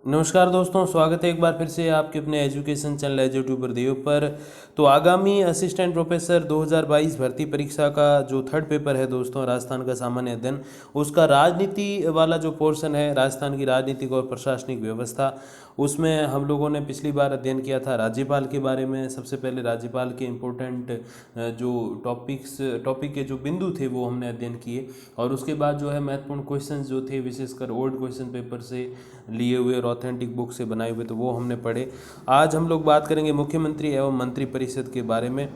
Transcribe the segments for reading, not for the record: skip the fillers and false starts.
नमस्कार दोस्तों, स्वागत है एक बार फिर से आपके अपने एजुकेशन चैनल एज यूट्यूबर देव पर। तो आगामी असिस्टेंट प्रोफेसर 2022 भर्ती परीक्षा का जो थर्ड पेपर है दोस्तों, राजस्थान का सामान्य अध्ययन, उसका राजनीति वाला जो पोर्शन है, राजस्थान की राजनीतिक और प्रशासनिक व्यवस्था, उसमें हम लोगों ने पिछली बार अध्ययन किया था राज्यपाल के बारे में। सबसे पहले राज्यपाल के इम्पोर्टेंट जो टॉपिक के जो बिंदु थे वो हमने अध्ययन किए, और उसके बाद जो है महत्वपूर्ण क्वेश्चंस जो थे, विशेषकर ओल्ड क्वेश्चन पेपर से लिए हुए और ऑथेंटिक बुक से बनाए हुए, तो वो हमने पढ़े। आज हम लोग बात करेंगे मुख्यमंत्री एवं मंत्रिपरिषद के बारे में।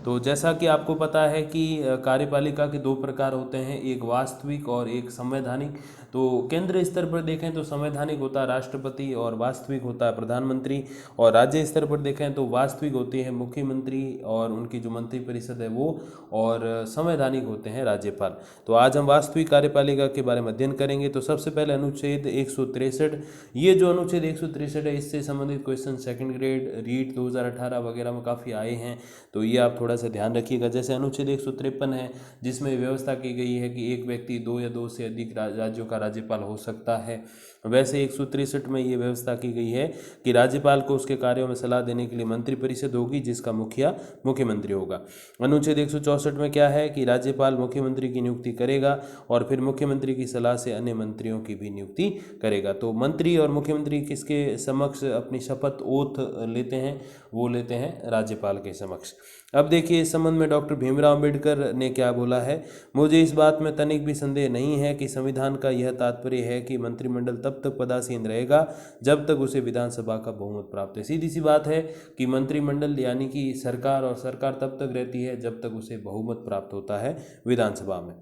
तो जैसा कि आपको पता है कि कार्यपालिका के दो प्रकार होते हैं, एक वास्तविक और एक संवैधानिक। तो केंद्र स्तर पर देखें तो संवैधानिक होता है राष्ट्रपति और वास्तविक होता है प्रधानमंत्री, और राज्य स्तर पर देखें तो वास्तविक होती है मुख्यमंत्री और उनकी जो मंत्रिपरिषद है वो, और संवैधानिक होते हैं राज्यपाल। तो आज हम वास्तविक कार्यपालिका के बारे में अध्ययन करेंगे। तो सबसे पहले अनुच्छेद 163, ये जो अनुच्छेद 163 है, इससे संबंधित क्वेश्चन सेकंड ग्रेड रीट 2018 वगैरह में काफ़ी आए हैं, तो ये आप थोड़ा सा ध्यान रखिएगा। जैसे अनुच्छेद 153 है, जिसमें व्यवस्था की गई है कि एक व्यक्ति दो या दो से अधिक राज्यों का राज्यपाल हो सकता है। वैसे 163 में ये व्यवस्था की गई है कि राज्यपाल को उसके कार्यों में सलाह देने के लिए मंत्रिपरिषद होगी, जिसका मुखिया मुख्यमंत्री होगा। अनुच्छेद 164 में क्या है कि राज्यपाल मुख्यमंत्री की नियुक्ति करेगा और फिर मुख्यमंत्री की सलाह से अन्य मंत्रियों की भी नियुक्ति करेगा। तो मंत्री और मुख्यमंत्री किसके समक्ष अपनी शपथ ओथ लेते हैं? वो लेते हैं राज्यपाल के समक्ष। अब देखिए, इस संबंध में डॉक्टर भीमराव अंबेडकर ने क्या बोला है। मुझे इस बात में तनिक भी संदेह नहीं है कि संविधान का यह तात्पर्य है कि मंत्रिमंडल तब तक पदासीन रहेगा जब तक उसे विधानसभा का बहुमत प्राप्त है। सीधी सी बात है कि मंत्रिमंडल यानी कि सरकार, और सरकार तब तक रहती है जब तक उसे बहुमत प्राप्त होता है विधानसभा में।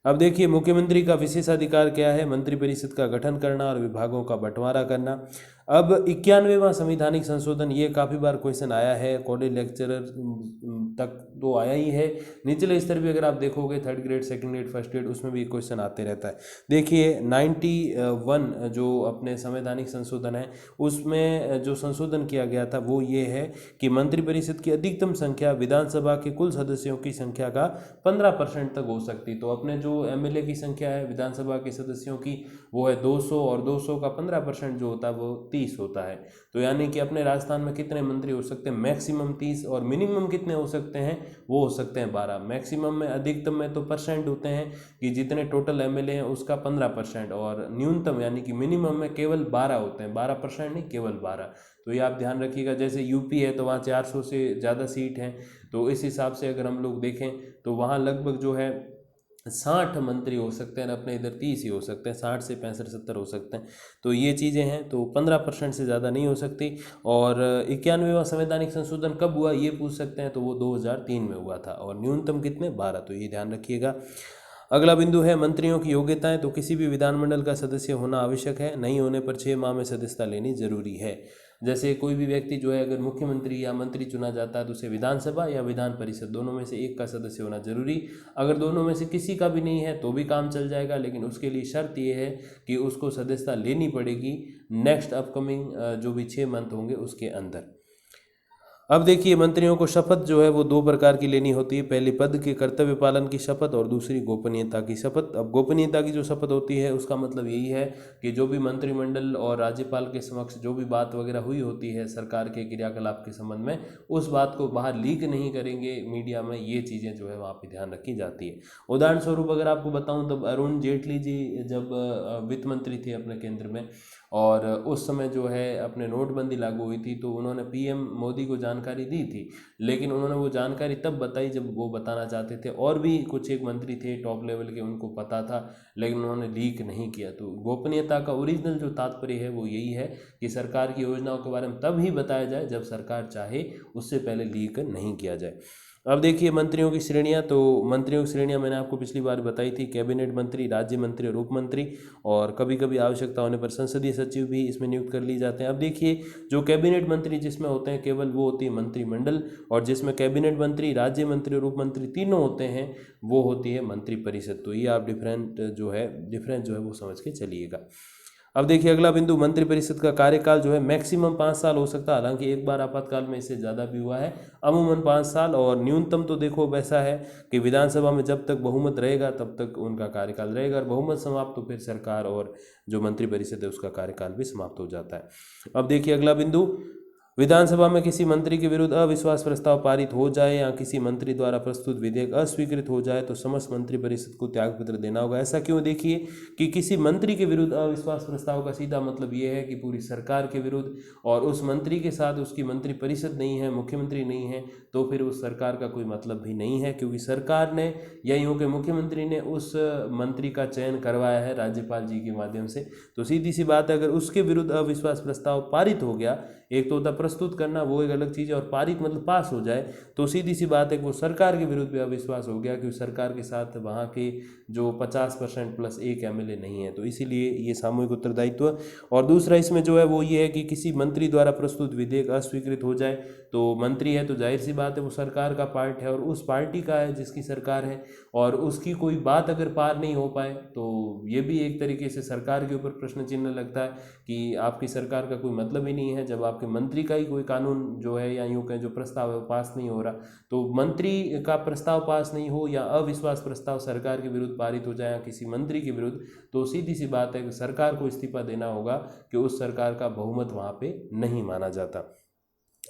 अब देखिए, मुख्यमंत्री का विशेषाधिकार क्या है? मंत्रिपरिषद का गठन करना और विभागों का बंटवारा करना। अब 91वां संवैधानिक संशोधन, ये काफ़ी बार क्वेश्चन आया है, कॉलेज लेक्चरर तक तो आया ही है, निचले स्तर भी अगर आप देखोगे third grade, second grade, first grade, उसमें भी क्वेश्चन आते रहता है। देखिए 91 जो अपने संवैधानिक संशोधन है, उसमें जो संशोधन किया गया था वो ये है कि मंत्रिपरिषद की अधिकतम संख्या विधानसभा के कुल सदस्यों की संख्या का 15% तक हो सकती। तो अपने जो एमएलए की संख्या है विधानसभा के सदस्यों की, वो है 200, और 200 का 15% जो होता है वो 30 होता है। तो यानी कि अपने राजस्थान में कितने मंत्री हो सकते हैं? मैक्सिमम 30, और मिनिमम कितने हो सकते हैं? वो हो सकते हैं 12। मैक्सिमम में, अधिकतम में तो परसेंट होते हैं कि जितने टोटल एमएलए हैं उसका 15%, और न्यूनतम यानी कि मिनिमम में केवल 12 होते हैं। 12% नहीं, केवल 12। तो ये आप ध्यान रखिएगा। जैसे यूपी है तो वहाँ 400 से ज़्यादा सीट हैं, तो इस हिसाब से अगर हम लोग देखें तो वहाँ लगभग जो है 60 मंत्री हो सकते हैं, अपने इधर 30 ही हो सकते हैं, 60 से 65 70 हो सकते हैं। तो ये चीज़ें हैं, तो 15% से ज़्यादा नहीं हो सकती। और 91वां संवैधानिक संशोधन कब हुआ ये पूछ सकते हैं, तो वो 2003 में हुआ था, और न्यूनतम कितने? 12। तो ये ध्यान रखिएगा। अगला बिंदु है मंत्रियों की योग्यताएं। तो किसी भी विधानमंडल का सदस्य होना आवश्यक है, नहीं होने पर 6 माह में सदस्यता लेनी जरूरी है। जैसे कोई भी व्यक्ति जो है अगर मुख्यमंत्री या मंत्री चुना जाता है तो उसे विधानसभा या विधान परिषद, दोनों में से एक का सदस्य होना जरूरी। अगर दोनों में से किसी का भी नहीं है तो भी काम चल जाएगा, लेकिन उसके लिए शर्त ये है कि उसको सदस्यता लेनी पड़ेगी नेक्स्ट अपकमिंग जो भी 6 मंथ होंगे उसके अंदर। अब देखिए, मंत्रियों को शपथ जो है वो दो प्रकार की लेनी होती है। पहली पद के कर्तव्य पालन की शपथ, और दूसरी गोपनीयता की शपथ। अब गोपनीयता की जो शपथ होती है उसका मतलब यही है कि जो भी मंत्रिमंडल और राज्यपाल के समक्ष जो भी बात वगैरह हुई होती है सरकार के क्रियाकलाप के संबंध में, उस बात को बाहर लीक नहीं करेंगे मीडिया में। ये चीज़ें जो है वहाँ पर ध्यान रखी जाती है। उदाहरण स्वरूप अगर आपको बताऊँ तो अरुण जेटली जी जब वित्त मंत्री थे अपने केंद्र में, और उस समय जो है अपने नोटबंदी लागू हुई थी, तो उन्होंने पीएम मोदी को जानकारी दी थी, लेकिन उन्होंने वो जानकारी तब बताई जब वो बताना चाहते थे। और भी कुछ एक मंत्री थे टॉप लेवल के, उनको पता था, लेकिन उन्होंने लीक नहीं किया। तो गोपनीयता का ओरिजिनल जो तात्पर्य है वो यही है कि सरकार की योजनाओं के बारे में तब ही बताया जाए जब सरकार चाहे, उससे पहले लीक नहीं किया जाए। अब देखिए मंत्रियों की श्रेणियां। तो मंत्रियों की श्रेणियां मैंने आपको पिछली बार बताई थी, कैबिनेट मंत्री, राज्य मंत्री और उप मंत्री, और कभी कभी आवश्यकता होने पर संसदीय सचिव भी इसमें नियुक्त कर ली जाते हैं। अब देखिए, जो कैबिनेट मंत्री जिसमें होते हैं केवल वो होती है मंत्रिमंडल, और जिसमें कैबिनेट मंत्री, राज्य मंत्री और उप मंत्री तीनों होते हैं वो होती है मंत्रिपरिषद। तो ये आप डिफरेंस जो है वो समझ के चलिएगा। अब देखिए अगला बिंदु, मंत्रिपरिषद का कार्यकाल जो है मैक्सिमम 5 साल हो सकता है, हालांकि एक बार आपातकाल में इससे ज़्यादा भी हुआ है, अमूमन 5 साल। और न्यूनतम तो देखो वैसा है कि विधानसभा में जब तक बहुमत रहेगा तब तक उनका कार्यकाल रहेगा, और बहुमत समाप्त तो फिर सरकार और जो मंत्रिपरिषद है उसका कार्यकाल भी समाप्त हो जाता है। अब देखिए अगला बिंदु, विधानसभा में किसी मंत्री के विरुद्ध अविश्वास प्रस्ताव पारित हो जाए या किसी मंत्री द्वारा प्रस्तुत विधेयक अस्वीकृत हो जाए तो समस्त मंत्रिपरिषद को त्यागपत्र देना होगा। ऐसा क्यों? देखिए कि किसी मंत्री के विरुद्ध अविश्वास प्रस्ताव का सीधा मतलब ये है कि पूरी सरकार के विरुद्ध, और उस मंत्री के साथ उसकी मंत्रिपरिषद नहीं है, मुख्यमंत्री नहीं है, तो फिर उस सरकार का कोई मतलब भी नहीं है, क्योंकि सरकार ने या यूँ कि मुख्यमंत्री ने उस मंत्री का चयन करवाया है राज्यपाल जी के माध्यम से। तो सीधी सी बात है, अगर उसके विरुद्ध अविश्वास प्रस्ताव पारित हो गया, एक तो होता प्रस्तुत करना, वो एक अलग चीज़ है, और पारित मतलब पास हो जाए, तो सीधी सी बात है कि वो सरकार के विरुद्ध भी अविश्वास हो गया, क्योंकि सरकार के साथ वहाँ के जो 50% प्लस एक एमएलए नहीं है, तो इसीलिए ये सामूहिक उत्तरदायित्व। और दूसरा इसमें जो है वो ये है कि किसी मंत्री द्वारा प्रस्तुत विधेयक अस्वीकृत हो जाए, तो मंत्री है तो जाहिर सी बात है वो सरकार का पार्ट है और उस पार्टी का है जिसकी सरकार है, और उसकी कोई बात अगर पार नहीं हो पाए तो ये भी एक तरीके से सरकार के ऊपर प्रश्न चिन्ह लगता है कि आपकी सरकार का कोई मतलब ही नहीं है, जब आपके मंत्री का ही कोई कानून जो है या यूँ कहें जो प्रस्ताव है वो पास नहीं हो रहा। तो मंत्री का प्रस्ताव पास नहीं हो या अविश्वास प्रस्ताव सरकार के विरुद्ध पारित हो जाए या किसी मंत्री के विरुद्ध, तो सीधी सी बात है कि सरकार को इस्तीफा देना होगा कि उस सरकार का बहुमत वहाँ पे नहीं माना जाता।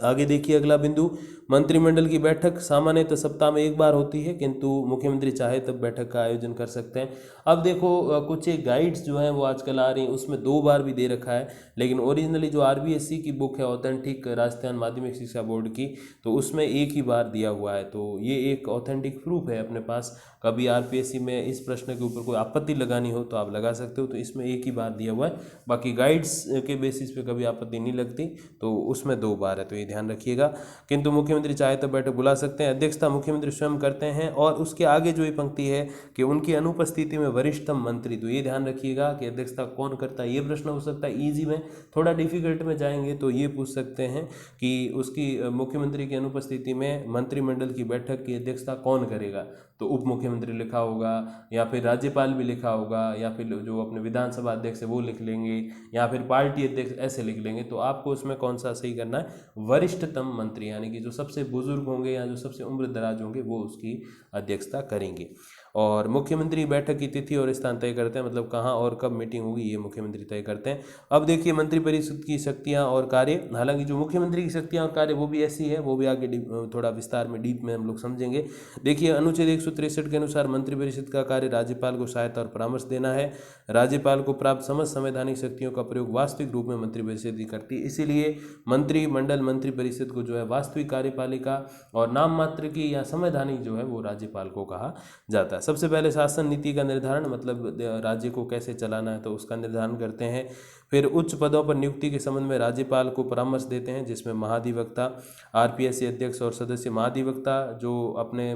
आगे देखिए अगला बिंदु, मंत्रिमंडल की बैठक सामान्यतः सप्ताह में एक बार होती है, किंतु मुख्यमंत्री चाहे तब बैठक का आयोजन कर सकते हैं। अब देखो कुछ एक गाइड्स जो हैं वो आजकल आ रही हैं, उसमें 2 बार भी दे रखा है, लेकिन ओरिजिनली जो आरबीएससी की बुक है ऑथेंटिक राजस्थान माध्यमिक शिक्षा बोर्ड की, तो उसमें एक ही बार दिया हुआ है, तो ये एक ऑथेंटिक प्रूफ है अपने पास। कभी आरपीएससी में इस प्रश्न के ऊपर कोई आपत्ति लगानी हो तो आप लगा सकते हो, तो इसमें एक ही बार दिया हुआ है, बाकी गाइड्स के बेसिस पे कभी आपत्ति नहीं लगती, तो उसमें 2 बार है, तो ये ध्यान रखिएगा। किंतु मुख्यमंत्री चाहे तो बैठक बुला सकते हैं, अध्यक्षता मुख्यमंत्री स्वयं करते हैं, और उसके आगे जो ये पंक्ति है कि उनकी अनुपस्थिति में वरिष्ठतम मंत्री, तो ये ध्यान रखिएगा कि अध्यक्षता कौन करता है। ये प्रश्न हो सकता है ईजी में, थोड़ा डिफिकल्ट में जाएंगे तो ये पूछ सकते हैं कि उसकी मुख्यमंत्री की अनुपस्थिति में मंत्रिमंडल की बैठक की अध्यक्षता कौन करेगा, तो उप मुख्यमंत्री लिखा होगा, या फिर राज्यपाल भी लिखा होगा, या फिर जो अपने विधानसभा अध्यक्ष है वो लिख लेंगे, या फिर पार्टी अध्यक्ष, ऐसे लिख लेंगे। तो आपको उसमें कौन सा सही करना है, वरिष्ठतम मंत्री, यानी कि जो सबसे बुजुर्ग होंगे या जो सबसे उम्र दराज होंगे वो उसकी अध्यक्षता करेंगे। और मुख्यमंत्री बैठक की तिथि और स्थान तय करते हैं, मतलब कहाँ और कब मीटिंग होगी ये मुख्यमंत्री तय करते हैं। अब देखिए मंत्रिपरिषद की शक्तियाँ और कार्य, हालांकि जो मुख्यमंत्री की शक्तियाँ और कार्य वो भी ऐसी है, वो भी आगे थोड़ा विस्तार में डीप में हम लोग समझेंगे। देखिए अनुच्छेद 163 के अनुसार मंत्रिपरिषद का कार्य राज्यपाल को सहायता और परामर्श देना है। राज्यपाल को प्राप्त समस्त संवैधानिक शक्तियों का प्रयोग वास्तविक रूप में मंत्रिपरिषद ही करती है, इसीलिए मंत्रिमंडल मंत्रिपरिषद को जो है वास्तविक कार्यपालिका और नाम मात्र की या संवैधानिक जो है वो राज्यपाल को कहा जाता है। सबसे पहले शासन नीति का निर्धारण, मतलब राज्य को कैसे चलाना है तो उसका निर्धारण करते हैं। फिर उच्च पदों पर नियुक्ति के संबंध में राज्यपाल को परामर्श देते हैं, जिसमें महाधिवक्ता, आरपीएससी अध्यक्ष और सदस्य। महाधिवक्ता जो अपने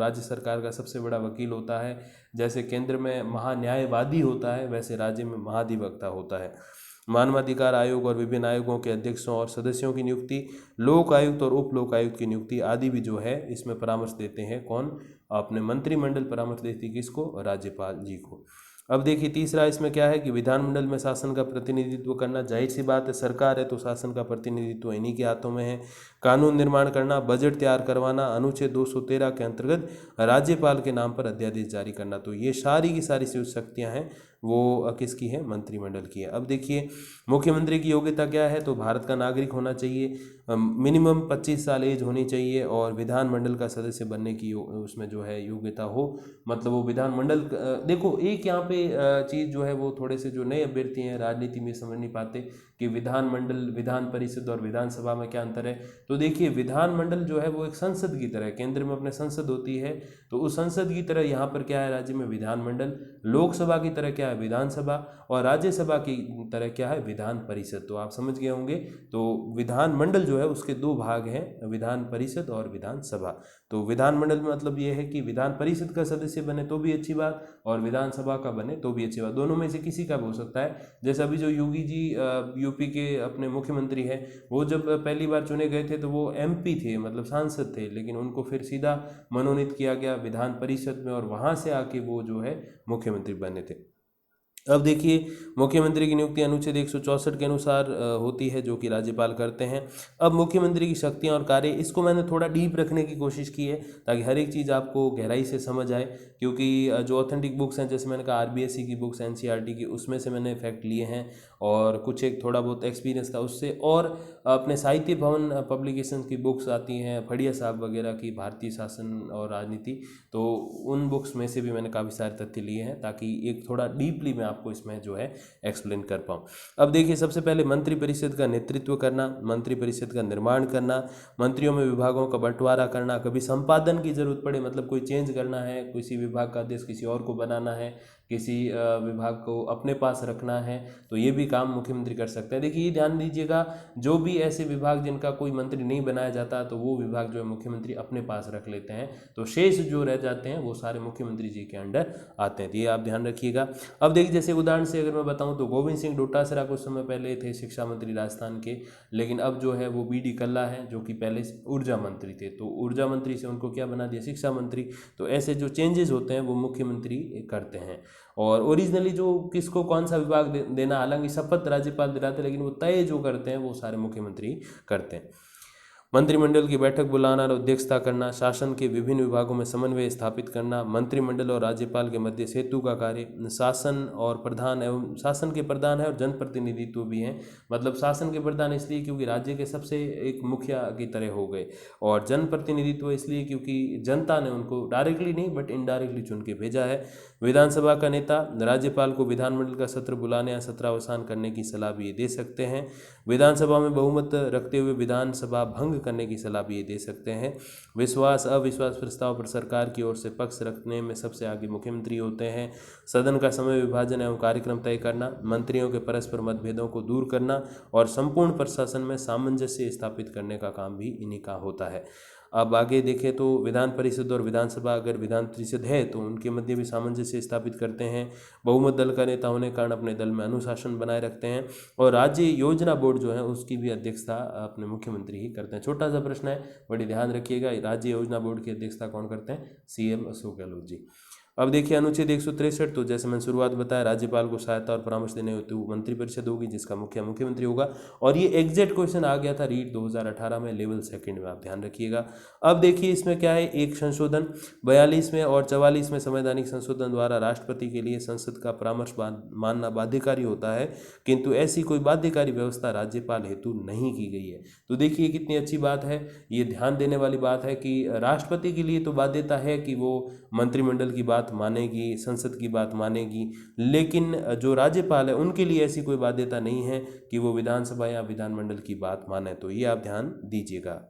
राज्य सरकार का सबसे बड़ा वकील होता है, जैसे केंद्र में महान्यायवादी होता है वैसे राज्य में महाधिवक्ता होता है। मानवाधिकार आयोग और विभिन्न आयोगों के अध्यक्षों और सदस्यों की नियुक्ति, लोक आयुक्त और उप लोक आयुक्त की नियुक्ति आदि भी जो है इसमें परामर्श देते हैं। कौन? अपने मंत्रिमंडल परामर्श देती है किसको? राज्यपाल जी को। अब देखिए तीसरा इसमें क्या है कि विधानमंडल में शासन का प्रतिनिधित्व करना, जाहिर सी बात है सरकार है तो शासन का प्रतिनिधित्व इन्हीं के हाथों में है। कानून निर्माण करना, बजट तैयार करवाना, अनुच्छेद 213 के अंतर्गत राज्यपाल के नाम पर अध्यादेश जारी करना, तो ये सारी की सारी जो शक्तियाँ हैं वो किसकी है? मंत्रिमंडल की है। अब देखिए मुख्यमंत्री की योग्यता क्या है, तो भारत का नागरिक होना चाहिए, मिनिमम 25 साल एज होनी चाहिए, और विधानमंडल का सदस्य बनने की उसमें जो है योग्यता हो, मतलब वो विधानमंडल देखो एक यहाँ पे चीज़ जो है वो थोड़े से जो नए अभ्यर्थी हैं राजनीति में समझ नहीं पाते कि विधानमंडल, विधान परिषद और विधानसभा में क्या अंतर है। तो देखिए विधानमंडल जो है वो एक संसद की तरह, केंद्र में अपने संसद होती है, तो उस संसद की तरह यहाँ पर क्या है राज्य में विधानमंडल, लोकसभा की तरह क्या है विधानसभा, और राज्यसभा की तरह क्या है विधान परिषद। तो आप समझ गए होंगे, तो विधानमंडल जो है उसके 2 भाग हैं, विधान परिषद और विधानसभा। तो विधानमंडल में मतलब ये है कि विधान परिषद का सदस्य बने तो भी अच्छी बात, और विधानसभा का बने तो भी अच्छी बात, दोनों में से किसी का भी हो सकता है। जैसे अभी जो योगी जी यूपी के अपने मुख्यमंत्री हैं, वो जब पहली बार चुने गए थे तो वो एमपी थे, मतलब सांसद थे, लेकिन उनको फिर सीधा मनोनीत किया गया विधान परिषद में, और वहाँ से आके वो जो है मुख्यमंत्री बने थे। अब देखिए, मुख्यमंत्री की नियुक्ति अनुच्छेद 164 के अनुसार होती है, जो कि राज्यपाल करते हैं। अब मुख्यमंत्री की शक्तियां और कार्य, इसको मैंने थोड़ा डीप रखने की कोशिश की है ताकि हर एक चीज़ आपको गहराई से समझ आए, क्योंकि जो ऑथेंटिक बुक्स हैं, जैसे मैंने कहा आरबीएससी की बुक्स, एनसीईआरटी की, उसमें से मैंने फैक्ट लिए हैं और कुछ एक थोड़ा बहुत एक्सपीरियंस था उससे, और अपने साहित्य भवन पब्लिकेशन की बुक्स आती हैं, फड़िया साहब वगैरह की, भारतीय शासन और राजनीति, तो उन बुक्स में से भी मैंने काफ़ी सारे तथ्य लिए हैं ताकि एक थोड़ा डीपली मैं आपको इसमें जो है एक्सप्लेन कर पाऊँ। अब देखिए, सबसे पहले मंत्रिपरिषद का नेतृत्व करना, मंत्रिपरिषद का निर्माण करना, मंत्रियों में विभागों का बंटवारा करना, कभी संपादन की जरूरत पड़े, मतलब कोई चेंज करना है, किसी विभाग का आदेश किसी और को बनाना है, किसी विभाग को अपने पास रखना है, तो ये भी काम मुख्यमंत्री कर सकते हैं। देखिए, ये ध्यान दीजिएगा, जो भी ऐसे विभाग जिनका कोई मंत्री नहीं बनाया जाता, तो वो विभाग जो है मुख्यमंत्री अपने पास रख लेते हैं, तो शेष जो रह जाते हैं वो सारे मुख्यमंत्री जी के अंडर आते हैं, तो ये आप ध्यान रखिएगा। अब देखिए, जैसे उदाहरण से अगर मैं बताऊं तो गोविंद सिंह डोटासरा कुछ समय पहले थे शिक्षा मंत्री राजस्थान के, लेकिन अब जो है वो बीडी कल्ला है, जो कि पहले ऊर्जा मंत्री थे, तो ऊर्जा मंत्री से उनको क्या बना दिया, शिक्षा मंत्री। तो ऐसे जो चेंजेस होते हैं वो मुख्यमंत्री करते हैं। और ओरिजिनली जो किसको कौन सा विभाग देना, हालांकि शपथ राज्यपाल दिलाते, लेकिन वो तय जो करते हैं वो सारे मुख्यमंत्री करते हैं। मंत्रिमंडल की बैठक बुलाना और अध्यक्षता करना, शासन के विभिन्न विभागों में समन्वय स्थापित करना, मंत्रिमंडल और राज्यपाल के मध्य सेतु का कार्य, शासन और प्रधान एवं शासन के प्रधान है और जनप्रतिनिधित्व भी हैं, मतलब शासन के प्रधान इसलिए क्योंकि राज्य के सबसे एक मुखिया की तरह हो गए, और जनप्रतिनिधित्व इसलिए क्योंकि जनता ने उनको डायरेक्टली नहीं बट इनडायरेक्टली चुन के भेजा है। विधानसभा का नेता, राज्यपाल को विधानमंडल का सत्र बुलाने या सत्रावसान करने की सलाह भी ये दे सकते हैं। विधानसभा में बहुमत रखते हुए विधानसभा भंग करने की सलाह भी ये दे सकते हैं। विश्वास अविश्वास प्रस्ताव पर सरकार की ओर से पक्ष रखने में सबसे आगे मुख्यमंत्री होते हैं। सदन का समय विभाजन एवं कार्यक्रम तय करना, मंत्रियों के परस्पर मतभेदों को दूर करना और संपूर्ण प्रशासन में सामंजस्य स्थापित करने का काम भी इन्हीं का होता है। अब आगे देखें तो विधान परिषद और विधानसभा, अगर विधान परिषद है तो उनके मध्य भी सामंजस्य स्थापित करते हैं। बहुमत दल का नेता होने के कारण अपने दल में अनुशासन बनाए रखते हैं, और राज्य योजना बोर्ड जो है उसकी भी अध्यक्षता अपने मुख्यमंत्री ही करते हैं। छोटा सा प्रश्न है, बड़ी ध्यान रखिएगा, राज्य योजना बोर्ड की अध्यक्षता कौन करते हैं, सीएम अशोक गहलोत जी। अब देखिए, अनुच्छेद 163, तो जैसे मैंने शुरुआत बताया, राज्यपाल को सहायता और परामर्श देने हेतु मंत्रिपरिषद होगी जिसका मुखिया मुख्यमंत्री होगा, और ये एग्जैक्ट क्वेश्चन आ गया था रीट 2018 में लेवल सेकंड में, आप ध्यान रखिएगा। अब देखिए, इसमें क्या है, एक संशोधन 42 में और 44 में संवैधानिक संशोधन द्वारा राष्ट्रपति के लिए संसद का परामर्श मानना बाध्यकारी होता है, किंतु ऐसी कोई बाध्यकारी व्यवस्था राज्यपाल हेतु नहीं की गई है। तो देखिए कितनी अच्छी बात है, ये ध्यान देने वाली बात है कि राष्ट्रपति के लिए तो बाध्यता है कि वो मंत्रिमंडल की बात मानेगी, संसद की बात मानेगी, लेकिन जो राज्यपाल है उनके लिए ऐसी कोई बाध्यता नहीं है कि वो विधानसभा या विधानमंडल की बात माने, तो ये आप ध्यान दीजिएगा।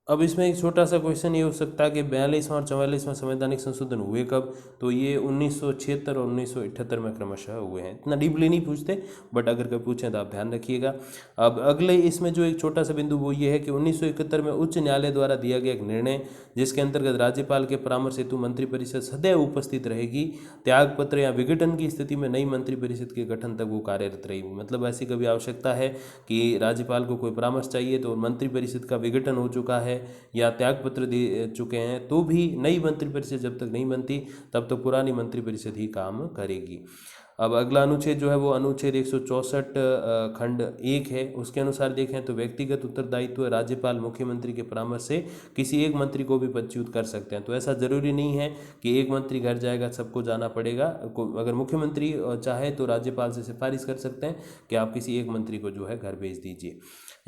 अब इसमें एक छोटा सा क्वेश्चन ये हो सकता है कि 42वां और 44वां संवैधानिक संशोधन हुए कब, तो ये 1976 और 1978 में क्रमशः हुए हैं। इतना डीपली नहीं पूछते, बट अगर कभी पूछें तो आप ध्यान रखिएगा। अब अगले इसमें जो एक छोटा सा बिंदु वो ये है कि 1971 में उच्च न्यायालय द्वारा दिया गया एक निर्णय, जिसके अंतर्गत राज्यपाल के परामर्श हेतु मंत्रिपरिषद सदैव उपस्थित रहेगी, त्यागपत्र या विघटन की स्थिति में नई मंत्रिपरिषद के गठन तक वो कार्यरत रहेगी। मतलब ऐसी कभी आवश्यकता है कि राज्यपाल को कोई परामर्श चाहिए तो मंत्रिपरिषद का विघटन हो चुका है या त्यागपत्र दे चुके हैं, तो भी नई मंत्रिपरिषद जब तक नहीं बनती तब तक पुरानी मंत्रिपरिषद ही काम करेगी। अब अगला अनुच्छेद जो है वो अनुच्छेद 164 खंड 1 है, उसके अनुसार देखें तो व्यक्तिगत उत्तरदायित्व राज्यपाल मुख्यमंत्री के परामर्श से किसी एक मंत्री को भी पदच्युत कर सकते हैं। तो ऐसा ज़रूरी नहीं है कि एक मंत्री घर जाएगा सबको जाना पड़ेगा। अगर मुख्यमंत्री चाहे तो राज्यपाल से सिफारिश कर सकते हैं कि आप किसी एक मंत्री को जो है घर भेज दीजिए।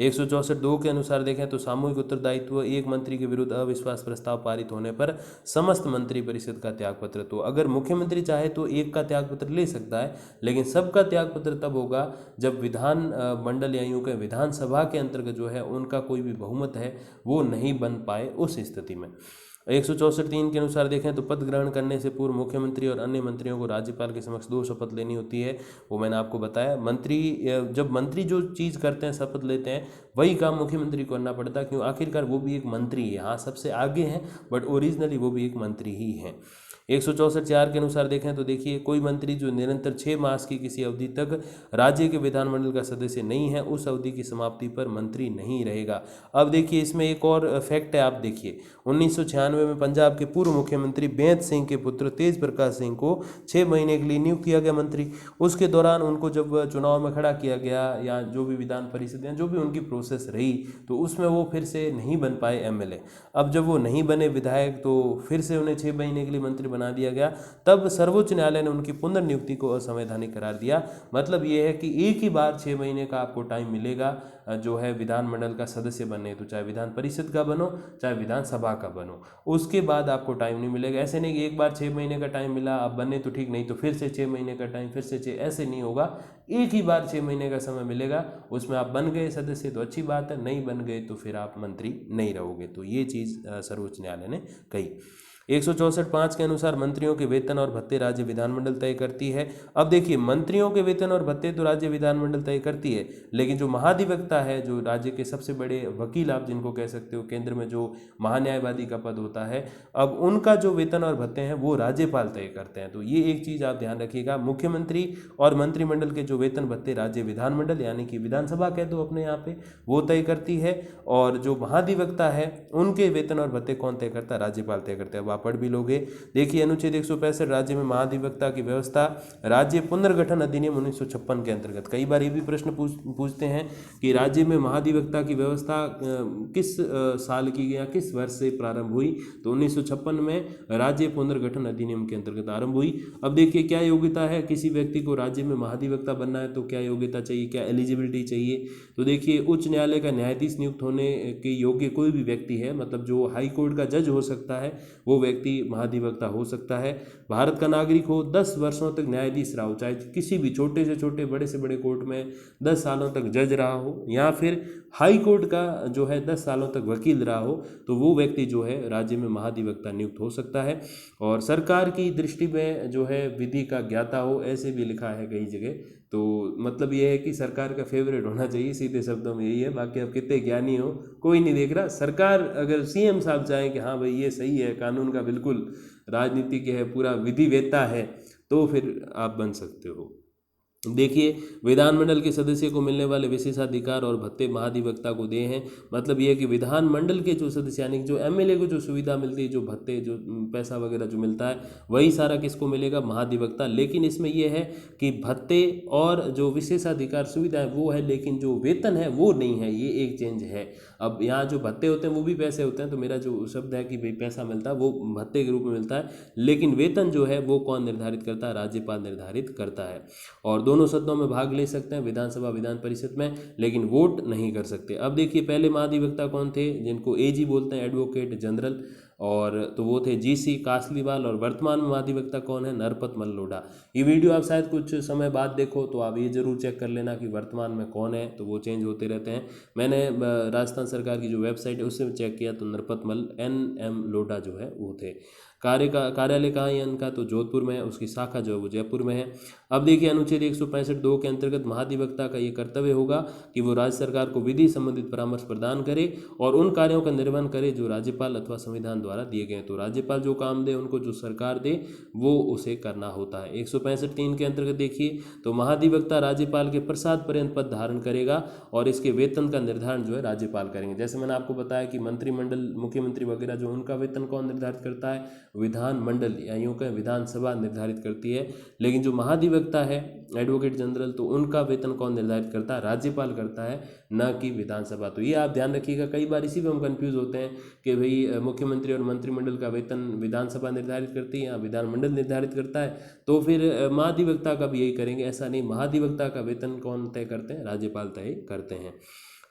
164(2) के अनुसार देखें तो सामूहिक उत्तरदायित्व, एक मंत्री के विरुद्ध अविश्वास प्रस्ताव पारित होने पर समस्त मंत्रिपरिषद का त्यागपत्र। तो अगर मुख्यमंत्री चाहे तो एक का त्यागपत्र ले सकता है, लेकिन सबका त्यागपत्र तब होगा जब विधान मंडल या यूं के विधानसभा के अंतर्गत जो है उनका कोई भी बहुमत है वो नहीं बन पाए, उस स्थिति में। 164(3) के अनुसार देखें तो पद ग्रहण करने से पूर्व मुख्यमंत्री और अन्य मंत्रियों को राज्यपाल के समक्ष 2 शपथ लेनी होती है। वो मैंने आपको बताया, जब मंत्री जो चीज़ करते हैं, शपथ लेते हैं, वही काम मुख्यमंत्री को करना पड़ता है, क्यों, आखिरकार वो भी एक मंत्री है। हाँ, सबसे आगे हैं बट ओरिजिनली वो भी एक मंत्री ही हैं। 164(4) के अनुसार देखें तो देखिए, कोई मंत्री जो निरंतर 6 मास की किसी अवधि तक राज्य के विधानमंडल का सदस्य नहीं है, उस अवधि की समाप्ति पर मंत्री नहीं रहेगा। अब देखिए, इसमें एक और फैक्ट है, आप देखिए 1996 में पंजाब के पूर्व मुख्यमंत्री बेंत सिंह के पुत्र तेज प्रकाश सिंह को 6 महीने के लिए नियुक्त किया गया मंत्री। उसके दौरान उनको जब चुनाव में खड़ा किया गया, या जो भी विधान परिषद या जो भी उनकी प्रोसेस रही, तो उसमें वो फिर से नहीं बन पाए एमएलए। अब जब वो नहीं बने विधायक, तो फिर से उन्हें 6 महीने के लिए मंत्री बना दिया गया। तब सर्वोच्च न्यायालय ने उनकी पुनर्नियुक्ति को असंवैधानिक करार दिया। मतलब ये है कि एक ही बार 6 महीने का आपको टाइम मिलेगा जो है विधानमंडल का सदस्य बनने, तो चाहे विधान परिषद का बनो चाहे विधानसभा का बनो, उसके बाद आपको टाइम नहीं मिलेगा। ऐसे नहीं कि एक बार 6 महीने का टाइम मिला, आप बने तो ठीक, नहीं तो फिर से 6 महीने का टाइम, फिर से 6, ऐसे नहीं होगा। एक ही बार 6 महीने का समय मिलेगा, उसमें आप बन गए सदस्य तो अच्छी बात है, नहीं बन गए तो फिर आप मंत्री नहीं रहोगे। तो ये चीज़ सर्वोच्च न्यायालय ने कही। 164(5) के अनुसार मंत्रियों के वेतन और भत्ते राज्य विधानमंडल तय करती है। अब देखिए, मंत्रियों के वेतन और भत्ते तो राज्य विधानमंडल तय करती है, लेकिन जो महाधिवक्ता है, जो राज्य के सबसे बड़े वकील आप जिनको कह सकते हो, केंद्र में जो महान्यायवादी का पद होता है, अब उनका जो वेतन और भत्ते हैं वो राज्यपाल तय करते हैं। तो ये एक चीज़ आप ध्यान रखिएगा, मुख्यमंत्री और मंत्रिमंडल के जो वेतन भत्ते राज्य विधानमंडल यानी कि विधानसभा कह दो अपने यहाँ पे, वो तय करती है। और जो महाधिवक्ता है उनके वेतन और भत्ते कौन तय करता है? राज्यपाल तय करते हैं। आप पढ़ भी लोगे। देखिए, अनुच्छेद 165 राज्य में महाधिवक्ता की व्यवस्था राज्य पुनर्गठन अधिनियम 1956 के अंतर्गत। कई बार ये भी प्रश्न पूछते हैं कि राज्य में महाधिवक्ता की व्यवस्था किस साल की या किस वर्ष से प्रारंभ हुई? तो 1956 में राज्य पुनर्गठन अधिनियम के अंतर्गत आरंभ हुई। अब देखिए, क्या योग्यता है किसी व्यक्ति को राज्य में महाधिवक्ता बनना है, तो क्या योग्यता चाहिए, क्या एलिजिबिलिटी चाहिए? तो देखिए, उच्च न्यायालय का न्यायाधीश नियुक्त होने के योग्य कोई भी व्यक्ति है, मतलब जो हाई कोर्ट का जज हो सकता है, वो व्यक्ति महाधिवक्ता हो सकता है। भारत का नागरिक हो, 10 वर्षों तक न्यायाधीश रहा हो, चाहे किसी भी छोटे से छोटे बड़े से बड़े कोर्ट में 10 सालों तक जज रहा हो, या फिर हाई कोर्ट का जो है 10 सालों तक वकील रहा हो, तो वो व्यक्ति जो है राज्य में महाधिवक्ता नियुक्त हो सकता है। और सरकार की दृष्टि में जो है विधि का ज्ञाता हो, ऐसे भी लिखा है कई जगह। तो मतलब ये है कि सरकार का फेवरेट होना चाहिए, सीधे शब्दों में यही है। बाकी आप कितने ज्ञानी हो कोई नहीं देख रहा। सरकार अगर सीएम साहब चाहे कि हाँ भाई ये सही है, कानून का बिल्कुल राजनीतिक है, पूरा विधिवेत्ता है, तो फिर आप बन सकते हो। देखिए, विधानमंडल के सदस्य को मिलने वाले विशेषाधिकार और भत्ते महाधिवक्ता को दे हैं। मतलब ये है कि विधानमंडल के जो सदस्य यानी जो एमएलए को जो सुविधा मिलती है, जो भत्ते, जो पैसा वगैरह जो मिलता है, वही सारा किसको मिलेगा? महाधिवक्ता। लेकिन इसमें यह है कि भत्ते और जो विशेषाधिकार सुविधा है वो है, लेकिन जो वेतन है वो नहीं है। ये एक चेंज है। अब यहाँ जो भत्ते होते हैं वो भी पैसे होते हैं, तो मेरा जो शब्द है कि भाई पैसा मिलता है वो भत्ते के रूप में मिलता है, लेकिन वेतन जो है वो कौन निर्धारित करता है? राज्यपाल निर्धारित करता है। और दोनों सदनों में भाग ले सकते हैं, विधानसभा विधान परिषद में, लेकिन वोट नहीं कर सकते। अब देखिए, पहले महाधिवक्ता कौन थे? जिनको एजी बोलते हैं, एडवोकेट जनरल, और तो वो थे जीसी कासलीवाल। और वर्तमान में महाधिवक्ता कौन है? नरपत मल्लोडा। ये वीडियो आप शायद कुछ समय बाद देखो, तो आप ये जरूर चेक कर लेना कि वर्तमान में कौन है, तो वो चेंज होते रहते हैं। मैंने राजस्थान सरकार की जो वेबसाइट है उससे चेक किया, तो नरपत मल NM लोडा जो है वो थे। कार्यालय कहाँ है इनका? तो जोधपुर में है। उसकी शाखा जो है वो जयपुर में है। अब देखिए, अनुच्छेद 165(2) के अंतर्गत महाधिवक्ता का ये कर्तव्य होगा कि वो राज्य सरकार को विधि संबंधित परामर्श प्रदान करे और उन कार्यों का निर्वहन करे जो राज्यपाल अथवा संविधान द्वारा दिए गए। तो राज्यपाल जो काम दे, उनको जो सरकार दे, वो उसे करना होता है। 165(3) के अंतर्गत देखिए, तो महाधिवक्ता राज्यपाल के प्रसाद पर्यंत पद धारण करेगा और इसके वेतन का निर्धारण जो है राज्यपाल करेंगे। जैसे मैंने आपको बताया कि मंत्रिमंडल, मुख्यमंत्री वगैरह जो, उनका वेतन कौन निर्धारित करता है? विधानमंडल या यूँ कहें विधानसभा निर्धारित करती है। लेकिन जो महाधिवक्ता है, एडवोकेट जनरल, तो उनका वेतन कौन निर्धारित करता है? राज्यपाल करता है, न कि विधानसभा। तो ये आप ध्यान रखिएगा। कई बार इसी पे हम कंफ्यूज होते हैं कि भाई मुख्यमंत्री और मंत्रिमंडल का वेतन विधानसभा निर्धारित करती है या विधानमंडल निर्धारित करता है, तो फिर महाधिवक्ता का भी यही करेंगे। ऐसा नहीं, महाधिवक्ता का वेतन कौन तय करते हैं? राज्यपाल तय करते हैं।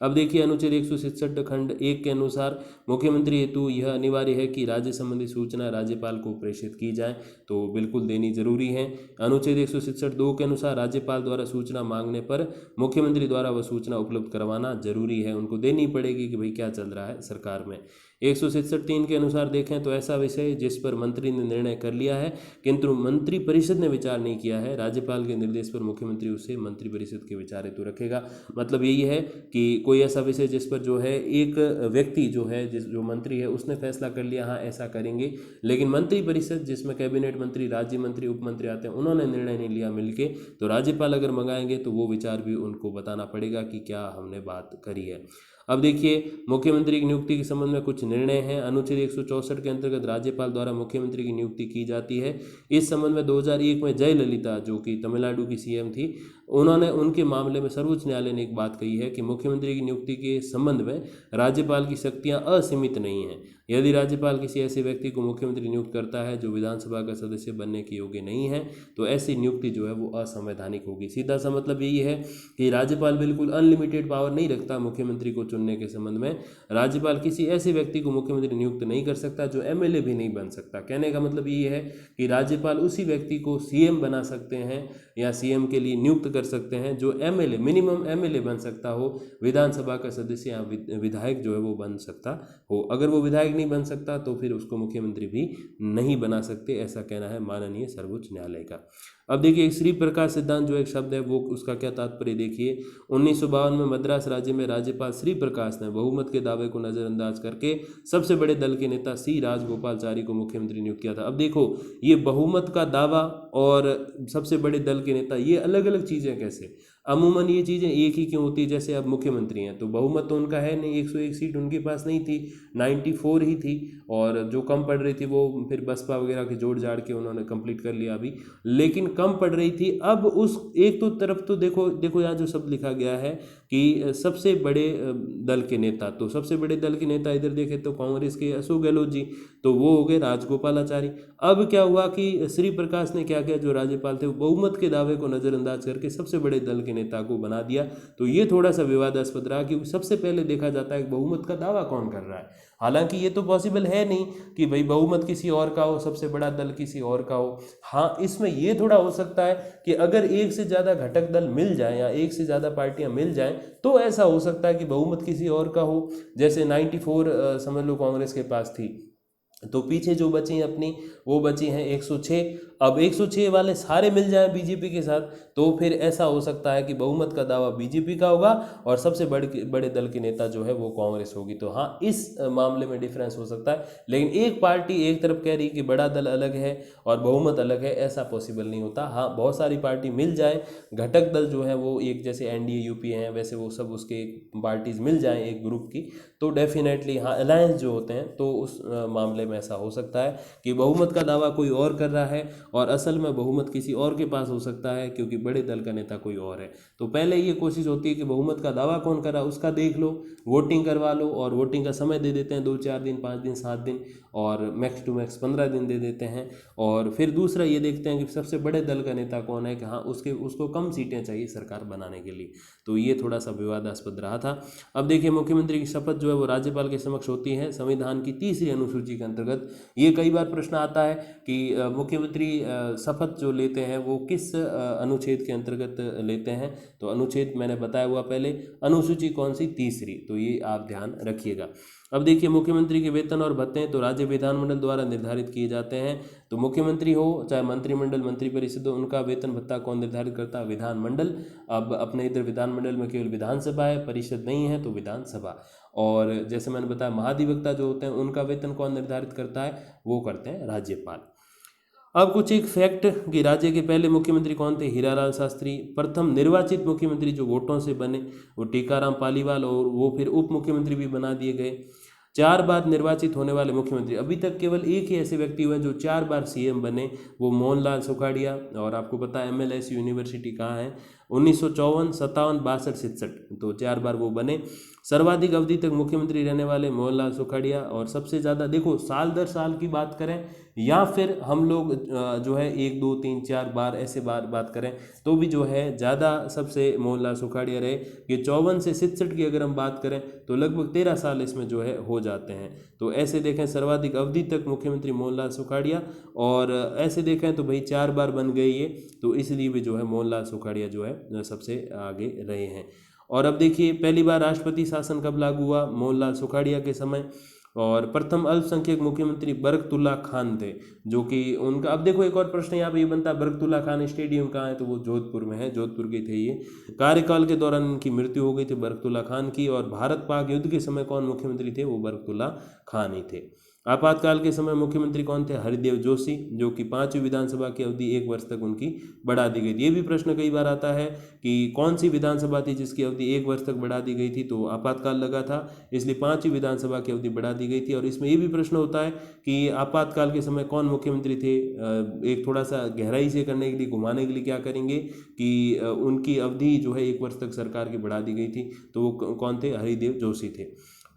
अब देखिए, अनुच्छेद 166 खंड 1 के अनुसार मुख्यमंत्री हेतु यह अनिवार्य है कि राज्य संबंधी सूचना राज्यपाल को प्रेषित की जाए, तो बिल्कुल देनी जरूरी है। अनुच्छेद 166(2) के अनुसार राज्यपाल द्वारा सूचना मांगने पर मुख्यमंत्री द्वारा वह सूचना उपलब्ध करवाना जरूरी है, उनको देनी पड़ेगी कि भाई क्या चल रहा है सरकार में। 167(3) के अनुसार देखें तो ऐसा विषय जिस पर मंत्री ने निर्णय कर लिया है किंतु मंत्री परिषद ने विचार नहीं किया है, राज्यपाल के निर्देश पर मुख्यमंत्री उसे मंत्री परिषद के विचार हेतु रखेगा। मतलब यही है कि कोई ऐसा विषय जिस पर जो है एक व्यक्ति जो है जो मंत्री है उसने फैसला कर लिया हाँ ऐसा करेंगे, लेकिन मंत्री परिषद जिसमें कैबिनेट मंत्री, राज्य मंत्री, उप मंत्री आते हैं, उन्होंने निर्णय नहीं लिया मिलके, तो राज्यपाल अगर मंगाएंगे तो वो विचार भी उनको बताना पड़ेगा कि क्या हमने बात करी है। अब देखिए मुख्यमंत्री की नियुक्ति के संबंध में कुछ निर्णय हैं। अनुच्छेद 164 के अंतर्गत राज्यपाल द्वारा मुख्यमंत्री की नियुक्ति की जाती है। इस संबंध में 2001 में जयललिता जो कि तमिलनाडु की सीएम थी, उन्होंने उनके मामले में सर्वोच्च न्यायालय ने एक बात कही है कि मुख्यमंत्री की नियुक्ति के संबंध में राज्यपाल की शक्तियां असीमित नहीं हैं। यदि राज्यपाल किसी ऐसे व्यक्ति को मुख्यमंत्री नियुक्त करता है जो विधानसभा का सदस्य बनने के योग्य नहीं है तो ऐसी नियुक्ति जो है वो असंवैधानिक होगी। सीधा सा मतलब यही है कि राज्यपाल बिल्कुल अनलिमिटेड पावर नहीं रखता मुख्यमंत्री को चुनने के संबंध में। राज्यपाल किसी ऐसे व्यक्ति को मुख्यमंत्री नियुक्त नहीं कर सकता जो एमएलए भी नहीं बन सकता। कहने का मतलब ये है कि राज्यपाल उसी व्यक्ति को सीएम बना सकते हैं या सीएम के लिए नियुक्त कर सकते हैं जो एमएलए, मिनिमम एमएलए बन सकता हो, विधानसभा का सदस्य या विधायक जो है वो बन सकता हो। अगर वो विधायक नहीं बन सकता तो फिर उसको मुख्यमंत्री भी नहीं बना सकते, ऐसा कहना है माननीय सर्वोच्च न्यायालय का। अब देखिए श्री प्रकाश सिद्धांत जो एक शब्द है वो उसका क्या तात्पर्य देखिए। 1952 में मद्रास राज्य में राज्यपाल श्री प्रकाश ने बहुमत के दावे को नजरअंदाज करके सबसे बड़े दल के नेता सी राजगोपालचारी को मुख्यमंत्री नियुक्त किया था। अब देखो ये बहुमत का दावा और सबसे बड़े दल के नेता ये अलग अलग चीजें कैसे, अमूमन ये चीज़ें एक ही क्यों होती है। जैसे अब मुख्यमंत्री हैं तो बहुमत तो उनका है नहीं, 101 सीट उनके पास नहीं थी, 94 ही थी, और जो कम पड़ रही थी वो फिर बसपा वगैरह के जोड़ जाड़ के उन्होंने कंप्लीट कर लिया अभी, लेकिन कम पड़ रही थी। अब उस एक तो तरफ तो देखो यहाँ जो शब्द लिखा गया है कि सबसे बड़े दल के नेता, तो सबसे बड़े दल के नेता इधर देखे तो कांग्रेस के अशोक गहलोत जी, तो वो हो गए राजगोपालाचारी। अब क्या हुआ कि श्री प्रकाश ने क्या किया, जो राज्यपाल थे वो बहुमत के दावे को नजरअंदाज करके सबसे बड़े दल के नेता को बना दिया। तो ये थोड़ा सा विवादास्पद रहा क्योंकि सबसे पहले देखा जाता है कि बहुमत का दावा कौन कर रहा है। हालांकि ये तो पॉसिबल है नहीं कि भाई बहुमत किसी और का हो, सबसे बड़ा दल किसी और का हो। हाँ, इसमें ये थोड़ा हो सकता है कि अगर एक से ज़्यादा घटक दल मिल जाए या एक से ज़्यादा पार्टियां मिल जाएं तो ऐसा हो सकता है कि बहुमत किसी और का हो। जैसे 94 समझ लो कांग्रेस के पास थी, तो पीछे जो बची हैं अपनी वो बची हैं 106। अब 106 वाले सारे मिल जाएं बीजेपी के साथ तो फिर ऐसा हो सकता है कि बहुमत का दावा बीजेपी का होगा और सबसे बड़े दल के नेता जो है वो कांग्रेस होगी। तो हाँ, इस मामले में डिफरेंस हो सकता है, लेकिन एक पार्टी एक तरफ कह रही कि बड़ा दल अलग है और बहुमत अलग है, ऐसा पॉसिबल नहीं होता। हाँ, बहुत सारी पार्टी मिल जाए, घटक दल जो है वो एक जैसे एनडीए यूपीए हैं वैसे वो सब उसके पार्टीज मिल जाएं एक ग्रुप की, तो डेफिनेटली हाँ अलायंस जो होते हैं तो उस मामले में ऐसा हो सकता है कि बहुमत का दावा कोई और कर रहा है और असल में बहुमत किसी और के पास हो सकता है क्योंकि बड़े दल का नेता कोई और है। तो पहले ये कोशिश होती है कि बहुमत का दावा कौन कर रहा है उसका देख लो, वोटिंग करवा लो, और वोटिंग का समय दे देते हैं 2-4 दिन, 5 दिन, 7 दिन, और मैक्स टू मैक्स 15 दिन दे देते हैं। और फिर दूसरा ये देखते हैं कि सबसे बड़े दल का नेता कौन है, कि हाँ उसको कम सीटें चाहिए सरकार बनाने के लिए। तो ये थोड़ा सा विवादास्पद रहा था। अब देखिए मुख्यमंत्री की शपथ जो है वो राज्यपाल के समक्ष होती है संविधान की 3री अनुसूची के अंतर्गत। ये कई बार प्रश्न आता है कि मुख्यमंत्री शपथ जो लेते हैं वो किस अनुच्छेद के अंतर्गत लेते हैं। तो अनुच्छेद मैंने बताया हुआ पहले, अनुसूची कौन सी, 3री, तो ये आप ध्यान रखिएगा। अब देखिए मुख्यमंत्री के वेतन और भत्ते तो राज्य विधानमंडल द्वारा निर्धारित किए जाते हैं। तो मुख्यमंत्री हो चाहे मंत्रिमंडल, मंत्रिपरिषद हो, उनका वेतन भत्ता कौन निर्धारित करता है, विधानमंडल। अब अपने इधर विधानमंडल में केवल विधानसभा है, परिषद नहीं है, तो विधानसभा। और जैसे मैंने बताया महाधिवक्ता जो होते हैं उनका वेतन कौन निर्धारित करता है, वो करते हैं राज्यपाल। अब कुछ एक फैक्ट कि राज्य के पहले मुख्यमंत्री कौन थे, हीरालाल शास्त्री। प्रथम निर्वाचित मुख्यमंत्री जो वोटों से बने वो टीकाराम पालीवाल, और वो फिर उप मुख्यमंत्री भी बना दिए गए। 4 बार निर्वाचित होने वाले मुख्यमंत्री, अभी तक केवल एक ही ऐसे व्यक्ति हुए जो 4 बार सीएम बने, वो मोहनलाल सुखाड़िया। और आपको पता है MLS यूनिवर्सिटी कहाँ है, 1954, 57, 62, 67, तो 4 बार वो बने। सर्वाधिक अवधि तक मुख्यमंत्री रहने वाले मोहनलाल सुखाड़िया। और सबसे ज़्यादा देखो साल दर साल की बात करें या फिर हम लोग जो है 1, 2, 3, 4 बार ऐसे बात करें तो भी जो है ज़्यादा सबसे मोहनलाल सुखाड़िया रहे। कि 54 से 67 की अगर हम बात करें तो लगभग 13 साल इसमें जो है हो जाते हैं। तो ऐसे देखें सर्वाधिक अवधि तक मुख्यमंत्री मोहनलाल सुखाड़िया, और ऐसे देखें तो भाई 4 बार बन गई ये, तो इसलिए भी जो है मोहनलाल सुखाड़िया जो है सबसे आगे रहे हैं। और अब देखिए पहली बार राष्ट्रपति शासन कब लागू हुआ, मोहनलाल सुखाड़िया के समय। और प्रथम अल्पसंख्यक मुख्यमंत्री बरकतुल्ला खान थे, जो कि उनका, अब देखो एक और प्रश्न यहाँ पे ये बनता है, बरकतुल्ला खान स्टेडियम कहाँ है, तो वो जोधपुर में है, जोधपुर के थे ये। कार्यकाल के दौरान इनकी मृत्यु हो गई थी बरकतुल्ला खान की। और भारत पाक युद्ध के समय कौन मुख्यमंत्री थे, वो बरकतुल्ला खान ही थे। आपातकाल के समय मुख्यमंत्री कौन थे, हरिदेव जोशी, जो कि 5वीं विधानसभा की अवधि 1 वर्ष तक उनकी बढ़ा दी गई थी। ये भी प्रश्न कई बार आता है कि कौन सी विधानसभा थी जिसकी अवधि 1 वर्ष तक बढ़ा दी गई थी, तो आपातकाल लगा था, इसलिए 5वीं विधानसभा की अवधि बढ़ा दी गई थी। और इसमें ये भी प्रश्न होता है कि आपातकाल के समय कौन मुख्यमंत्री थे। एक थोड़ा सा गहराई से करने के लिए, घुमाने के लिए क्या करेंगे कि उनकी अवधि जो है 1 वर्ष तक सरकार की बढ़ा दी गई थी, तो वो कौन थे, हरिदेव जोशी थे।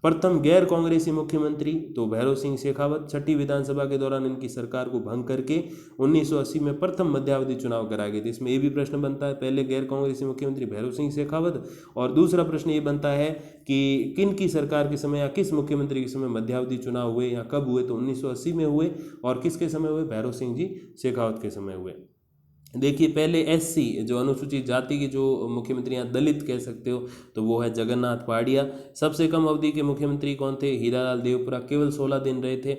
प्रथम गैर कांग्रेसी मुख्यमंत्री तो भैरव सिंह शेखावत, 6ठी विधानसभा के दौरान इनकी सरकार को भंग करके 1980 में प्रथम मध्यावधि चुनाव कराए गए थे। इसमें ये भी प्रश्न बनता है, पहले गैर कांग्रेसी मुख्यमंत्री भैरव सिंह शेखावत, और दूसरा प्रश्न ये बनता है कि किन की सरकार के समय या किस मुख्यमंत्री के समय मध्यावधि चुनाव हुए या कब हुए, तो 1980 में हुए। और किसके समय हुए, भैरव सिंह जी शेखावत के समय हुए। देखिए पहले एससी, जो अनुसूचित जाति के जो मुख्यमंत्री, यहाँ दलित कह सकते हो, तो वो है जगन्नाथ पहाड़िया। सबसे कम अवधि के मुख्यमंत्री कौन थे, हीरालाल देवपुरा, केवल 16 दिन रहे थे।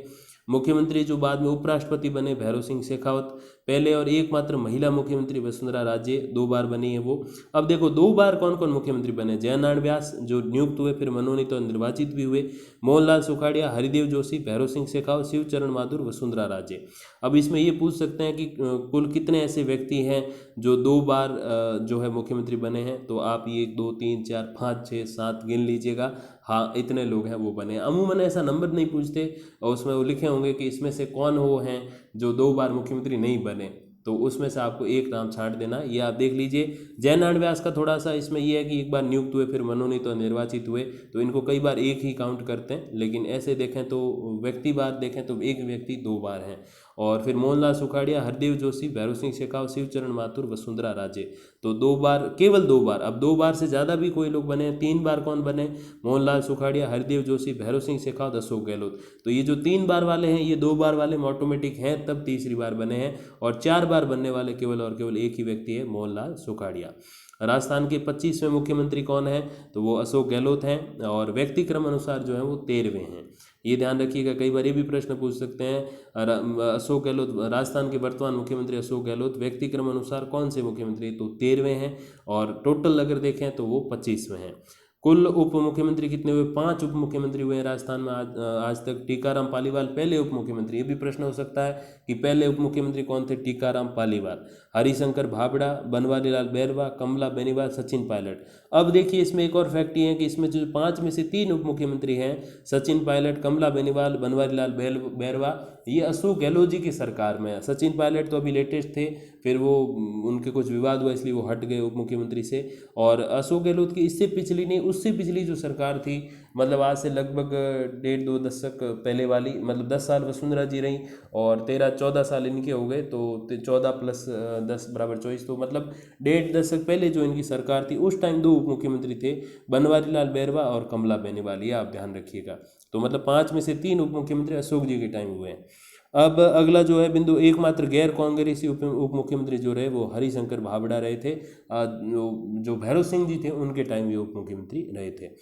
मुख्यमंत्री जो बाद में उपराष्ट्रपति बने, भैरव सिंह शेखावत। पहले और एकमात्र महिला मुख्यमंत्री वसुंधरा राजे, 2 बार बनी है वो। अब देखो 2 बार कौन कौन मुख्यमंत्री बने, जयनारायण व्यास जो नियुक्त हुए, फिर मनोनीत और निर्वाचित भी हुए, मोहनलाल सुखाड़िया, हरिदेव जोशी, भैरव सिंह शेखावत, शिवचरण माथुर, वसुंधरा राजे। अब इसमें ये पूछ सकते हैं कि कुल कितने ऐसे व्यक्ति हैं जो 2 बार जो है मुख्यमंत्री बने हैं, तो आप ये 1 2 3 4 5 6 7 गिन लीजिएगा। हाँ, इतने लोग हैं वो बने। अमूमन ऐसा नंबर नहीं पूछते, और उसमें वो लिखे होंगे कि इसमें से कौन वो हैं जो 2 बार मुख्यमंत्री नहीं बने, तो उसमें से आपको एक नाम छांट देना, ये आप देख लीजिए। जयनारायण व्यास का थोड़ा सा इसमें ये है कि एक बार नियुक्त हुए, फिर मनोनीत और निर्वाचित हुए, तो इनको कई बार एक ही काउंट करते हैं, लेकिन ऐसे देखें तो व्यक्तिवार देखें तो एक व्यक्ति 2 बार हैं। और फिर मोहनलाल सुखाड़िया, हरदेव जोशी, भैरव सिंह शेखावत, शिवचरण माथुर, वसुंधरा राजे, तो 2 बार, केवल 2 बार। अब 2 बार से ज़्यादा भी कोई लोग बने, 3 बार कौन बने, मोहनलाल सुखाड़िया, हरदेव जोशी, भैरव सिंह शेखावत, अशोक गहलोत। तो ये जो 3 बार वाले हैं, ये 2 बार वाले में ऑटोमेटिक हैं, तब तीसरी बार बने हैं। और 4 बार बनने वाले केवल और केवल एक ही व्यक्ति है, मोहनलाल सुखाड़िया। राजस्थान के 25वें मुख्यमंत्री कौन है, तो वो अशोक गहलोत हैं, और व्यक्ति क्रम अनुसार जो है वो 13वें हैं। ये ध्यान रखिएगा, कई बार ये भी प्रश्न पूछ सकते हैं। अशोक गहलोत, राजस्थान के वर्तमान मुख्यमंत्री अशोक गहलोत, व्यक्ति क्रम अनुसार कौन से मुख्यमंत्री, तो 13वें हैं। और टोटल अगर देखें तो वो 25वें हैं। कुल उप मुख्यमंत्री कितने हुए, 5 उप मुख्यमंत्री हुए हैं राजस्थान में आज तक। टीकाराम पालीवाल पहले उप मुख्यमंत्री, ये भी प्रश्न हो सकता है कि पहले उप मुख्यमंत्री कौन थे, टीकाराम पालीवाल। हरिशंकर भाबड़ा, बनवारी लाल बैरवा, कमला बेनीवाल, सचिन पायलट। अब देखिए इसमें एक और फैक्ट ये है कि इसमें जो 5 में से 3 उप मुख्यमंत्री हैं, सचिन पायलट, कमला बेनीवाल, बनवारी लाल बैरवा, ये अशोक गहलोत जी की सरकार में है। सचिन पायलट तो अभी लेटेस्ट थे, फिर वो उनके कुछ विवाद हुआ इसलिए वो हट गए उप मुख्यमंत्री से। और अशोक गहलोत की इससे पिछली नहीं, उससे पिछली जो सरकार थी, मतलब आज से लगभग 1.5-2 दशक पहले वाली, मतलब 10 साल वसुंधरा जी रही और 13-14 साल इनके हो गए, तो 14 + 10 = 24, तो मतलब 1.5 दशक पहले जो इनकी सरकार थी, उस टाइम 2 उप मुख्यमंत्री थे, बनवारी लाल बैरवा और कमला बेनीवाल, ये आप ध्यान रखिएगा। तो मतलब 5 में से 3 उप मुख्यमंत्री अशोक जी के टाइम हुए हैं। अब अगला जो है बिंदु, एकमात्र गैर कांग्रेसी उप मुख्यमंत्री जो रहे वो हरिशंकर भाबड़ा रहे थे। जो भैरव सिंह जी थे उनके टाइम ये उप मुख्यमंत्री रहे थे।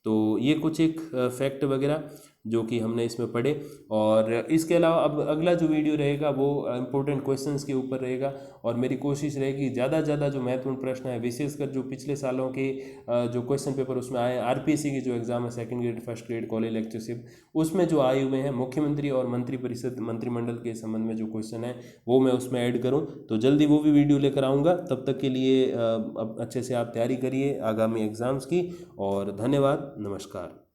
तो ये कुछ एक फैक्ट वगैरह जो कि हमने इसमें पढ़े। और इसके अलावा अब अगला जो वीडियो रहेगा वो इम्पोर्टेंट क्वेश्चंस के ऊपर रहेगा, और मेरी कोशिश रहेगी ज़्यादा से ज़्यादा जो महत्वपूर्ण प्रश्न है, विशेषकर जो पिछले सालों के जो क्वेश्चन पेपर उसमें आए, आरपीएससी की जो एग्जाम है, 2nd grade, 1st grade, college lectureship, उसमें जो आए हुए हैं मुख्यमंत्री और मंत्रिपरिषद, मंत्रिमंडल के संबंध में जो क्वेश्चन है वो मैं उसमें ऐड करूँ, तो जल्दी वो भी वीडियो लेकर आऊँगा। तब तक के लिए अब अच्छे से आप तैयारी करिए आगामी एग्ज़ाम्स की, और धन्यवाद, नमस्कार।